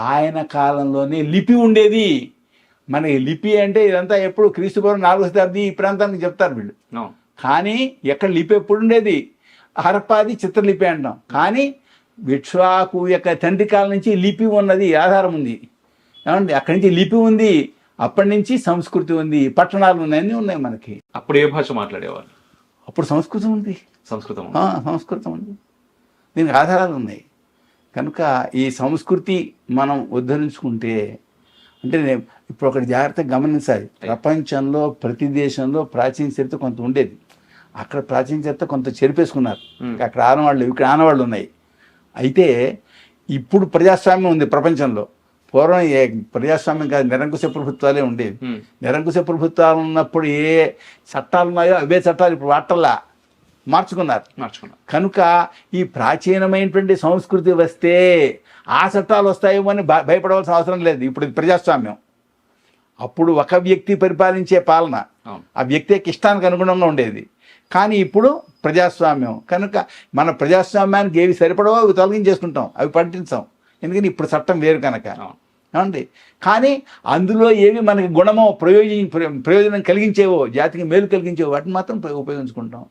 ఆయన కాలంలోనే లిపి ఉండేది. మనకి లిపి అంటే ఇదంతా ఎప్పుడు క్రీస్తుపూర్వం 4వ శతాబ్ది ఈ ప్రాంతానికి చెప్తారు వీళ్ళు. కానీ ఎక్కడ లిపి ఎప్పుడు ఉండేది? హరప్పాది చిత్రలిపి అంటాం. కానీ విశ్వాకు యొక్క తండ్రి కాలం నుంచి లిపి ఉన్నది, ఆధారం ఉంది. ఏమండి, అక్కడి నుంచి లిపి ఉంది, అప్పటి నుంచి సంస్కృతి ఉంది, పట్టణాలు ఉన్నాయి, అన్నీ ఉన్నాయి మనకి. అప్పుడు ఏ భాష మాట్లాడేవాళ్ళు? అప్పుడు సంస్కృతం ఉంది. సంస్కృతం ఉంది, దీనికి ఆధారాలు ఉన్నాయి. కనుక ఈ సంస్కృతి మనం ఉద్ధరించుకుంటే, అంటే ఇప్పుడు ఒకటి జాగ్రత్తగా గమనించాలి. ప్రపంచంలో ప్రతి దేశంలో ప్రాచీన చరిత్ర కొంత ఉండేది. అక్కడ ప్రాచీన చరిత్ర కొంత చెరిపేసుకున్నారు. అక్కడ ఆనవాళ్ళు, ఇక్కడ ఆనవాళ్ళు ఉన్నాయి. అయితే ఇప్పుడు ప్రజాస్వామ్యం ఉంది ప్రపంచంలో. పూర్వం ప్రజాస్వామ్యం కాదు, నిరంకుశ ప్రభుత్వాలే ఉండేవి. నిరంకుశ ప్రభుత్వాలు ఉన్నప్పుడు ఏ చట్టాలు ఉన్నాయో అవే చట్టాలు ఇప్పుడు వాటల్లా మార్చుకున్నారు. కనుక ఈ ప్రాచీనమైనటువంటి సంస్కృతి వస్తే ఆ చట్టాలు వస్తాయేమో అని భయపడవలసిన అవసరం లేదు. ఇప్పుడు ఇది ప్రజాస్వామ్యం. అప్పుడు ఒక వ్యక్తి పరిపాలించే పాలన, ఆ వ్యక్తి యొక్క ఇష్టానికి అనుగుణంగా ఉండేది. కానీ ఇప్పుడు ప్రజాస్వామ్యం కనుక మన ప్రజాస్వామ్యానికి ఏవి సరిపడవో అవి తొలగించేసుకుంటాం, అవి పాటించాం. ఎందుకని ఇప్పుడు చట్టం వేరు కనుక. ఏమండి, కానీ అందులో ఏవి మనకి గుణమో ప్రయోజనం కలిగించేవో, జాతికి మేలు కలిగించేవో వాటిని మాత్రం ఉపయోగించుకుంటాం.